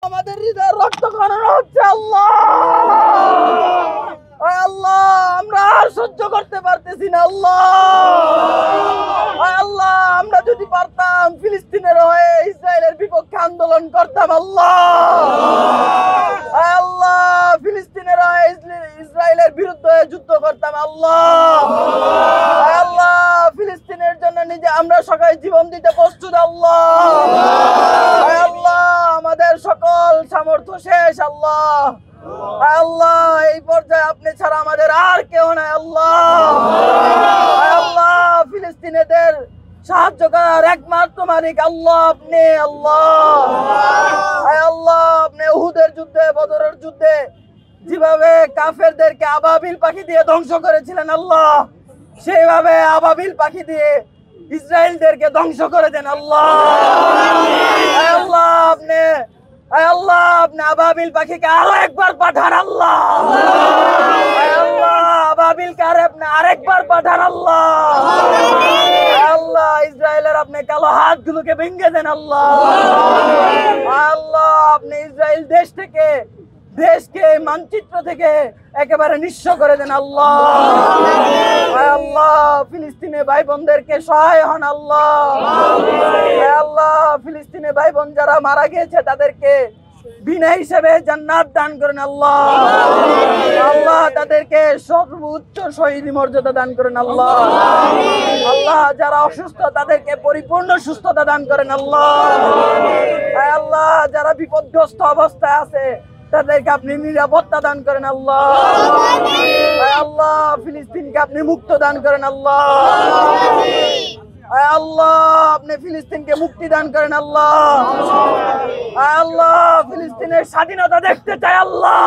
আমাদের হৃদয়ের রক্তক্ষরণ হচ্ছে আল্লাহ। আল্লাহ আমরা আর সহ্য করতে পারতেছি না আল্লাহ। আল্লাহ আমরা যদি পারতাম ফিলিস্তিনের হয়ে ইসরায়েলের বিপক্ষে আন্দোলন করতাম আল্লাহ। আল্লাহ ফিলিস্তিনের হয়ে ইসরায়েলের বিরুদ্ধে যুদ্ধ করতাম আল্লাহ। আল্লাহ ফিলিস্তিনের জন্য নিজে আমরা সবাই জীবন দিতে প্রস্তুত আল্লাহ। আল্লাহ আমাদের সকল সামর্থ্য শেষ আল্লাহ। আল্লাহ এই পর্যায়ে আপনি ছাড়া আমাদের আর কেউ নাই আল্লাহ। আল্লাহ ফিলিস্তিনিদের সাহায্য করার একমাত্র মালিক আল্লাহ আপনি আল্লাহ। আল্লাহ আপনি উহুদের যুদ্ধে বদরের যুদ্ধে যেভাবে কাফেরদেরকে আবাবিল পাখি দিয়ে ধ্বংস করেছিলেন আল্লাহ, সেইভাবে আবাবিল পাখি দিয়ে ইসরায়েলদেরকে ধ্বংস করে দেন আল্লাহ। আল্লাহ আপনি আবাবিল পাখিকে আরো একবার পাঠান আল্লাহ। আল্লাহ আবাবিলকে আরেকবার পাঠান আল্লাহ। আল্লাহ ইসরায়েলের আপনি কালো হাতগুলোকে ভেঙে দেন আল্লাহ। আল্লাহ আপনি ইসরায়েল দেশকে মানচিত্র থেকে একেবারে নিঃস্ব করে দেন আল্লাহ। আল্লাহ ফিলিস্তিনে ভাই বোনদেরকে সহায় হন আল্লাহ। আল্লাহ ফিলিস্তিনে ভাই বোন যারা মারা গিয়েছে তাদেরকে বিনা হিসেবে জান্নাত দান করেন আল্লাহ। আল্লাহ তাদেরকে সর্বোচ্চ শহীদ মর্যাদা দান করেন আল্লাহ। আল্লাহ যারা অসুস্থ তাদেরকে পরিপূর্ণ সুস্থতা দান করেন আল্লাহ। আল্লাহ যারা বিপদগ্রস্ত অবস্থায় আছে তাদেরকে আপনি নিরাপত্তা দান করেন আল্লাহ। আল্লাহ ফিলিস্তিনকে আপনি মুক্ত দান করেন আল্লাহ। আল্লাহ আপনি ফিলিস্তিনকে মুক্তি দান করেন আল্লাহ। আল্লাহ ফিলিস্তিনের স্বাধীনতা দেখতে চাই আল্লাহ।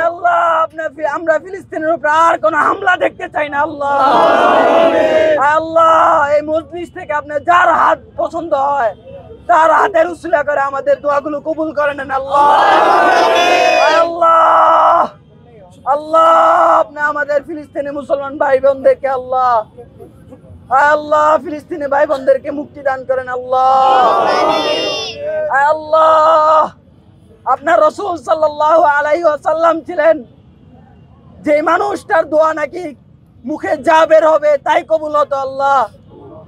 আল্লাহ আমরা ফিলিস্তিনের উপর আর কোনো হামলা দেখতে চাই না আল্লাহ। আল্লাহ এই মজলিস থেকে আপনি যার হাত পছন্দ হয় তার হাতের উসিলা করে আমাদের দোয়াগুলো কবুল করে নেন আল্লাহ। আল্লাহ আল্লাহ আপনি আমাদের ফিলিস্তিনি মুসলমান ভাই বোনদেরকে আল্লাহ ফিলিস্তিনি ভাই বোনদেরকে মুক্তি দান করেন আল্লাহ। আল্লাহ আপনার রাসূল সাল্লাল্লাহু আলাইহি ওয়াসাল্লাম ছিলেন যে মানুষটার দোয়া নাকি মুখে যা বের হবে তাই কবুল হতো আল্লাহ।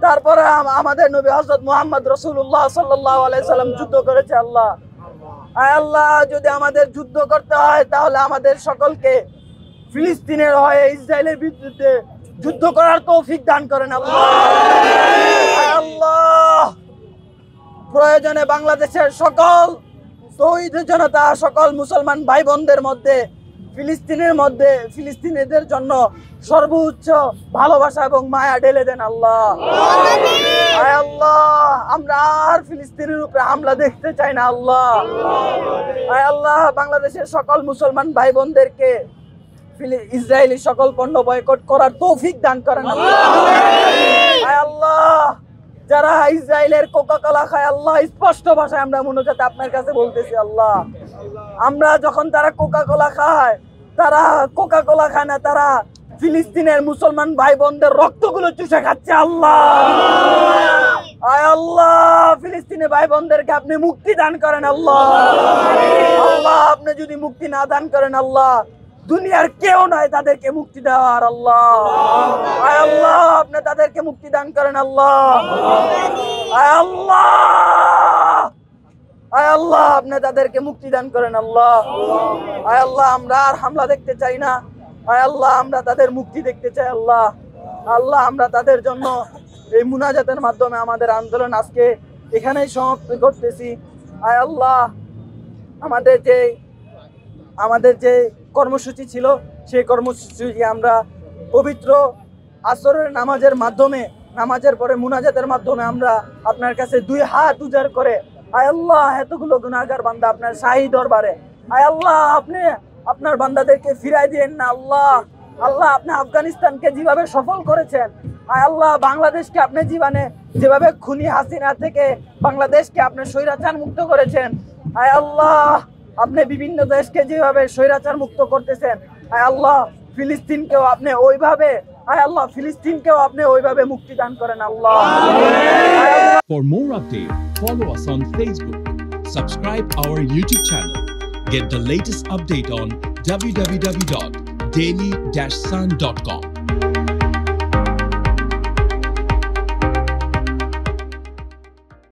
তারপরে আমাদের নবী হযরত মুহাম্মদ রাসূলুল্লাহ সাল্লাল্লাহু আলাইহি সাল্লাম যুদ্ধ করেছে আল্লাহ। আল্লাহ যদি আমাদের যুদ্ধ করতে হয় তাহলে আমাদের সকলকে ফিলিস্তিনের হয়ে ইসরায়েলের বিরুদ্ধে যুদ্ধ করার তৌফিক দান করেন আল্লাহ। আল্লাহ প্রয়োজনে বাংলাদেশের সকল তৌহিদ জনতা সকল মুসলমান ভাই বোনদের মধ্যে ফিলিস্তিনিদের জন্য সর্বোচ্চ ভালোবাসা এবং মায়া ঢেলে দেন আল্লাহ। আল্লাহ আমরা আর ফিলিস্তিনের উপরে হামলা দেখতে চাই না আল্লাহ। আল্লাহ বাংলাদেশের সকল মুসলমান ভাই বোনদেরকে ইসরায়েলি সকল পণ্য বয়কট করার তৌফিক দান করেন আল্লাহ। আল্লাহ যারা ইসরায়েলের কোকা-কোলা খায় আল্লাহ স্পষ্ট ভাষায় আমরা মুনাজাতে আপনার কাছে বলতেছি আল্লাহ। আমরা যখন তারা কোকা-কোলা খায় না, তারা ফিলিস্তিনের মুসলমান ভাই বোনদের রক্তগুলো চুষে খাচ্ছে আল্লাহ। আল্লাহ ফিলিস্তিনি ভাই বোনদেরকে আপনি মুক্তি দান করেন আল্লাহ। আল্লাহ আপনি যদি মুক্তি না দান করেন আল্লাহ দুনিয়ার কেউ নয় তাদেরকে মুক্তি দেওয়ার আল্লাহ। আল্লাহ আপনি তাদেরকে মুক্তি দান করেন আল্লাহ। আল্লাহ আল্লাহ আপনি তাদেরকে মুক্তি দান করেন আল্লাহ। আল্লাহ আমরা আর হামলা দেখতে চাই না। আল্লাহ আমরা তাদের মুক্তি দেখতে চাই আল্লাহ। আল্লাহ আমরা তাদের জন্য এই মুনাজাতের মাধ্যমে আমাদের আন্দোলন আজকে এখানেই সমাপ্ত করতেছি। আল্লাহ আমাদের যে কর্মসূচি ছিল সেই কর্মসূচি আমরা পবিত্র আসরের নামাজের পরে মুনাজাতের মাধ্যমে আমরা আপনার কাছে দুই হাত উজাড় করে আল্লাহ এতগুলো গুনাহগার বান্দা আপনার শাহী দরবারে আল্লাহ আপনি আপনার বান্দাদেরকে ফিরাই দিয়েন না আল্লাহ। আল্লাহ আপনি আফগানিস্তানকে যেভাবে সফল করেছেন আল্লাহ বাংলাদেশকে আপনি যেভাবে খুনি হাসিনা থেকে বাংলাদেশকে আপনি স্বৈরাচার মুক্ত করেছেন আল্লাহ আপনি বিভিন্ন দেশকে যেভাবে স্বৈরাচার মুক্ত করতেছেন আল্লাহ ফিলিস্তিনকেও আপনি ওইভাবে মুক্তি দান করেন আল্লাহ। For more updates, follow us on Facebook, Subscribe our YouTube channel. Get the latest update on www.daily-sun.com.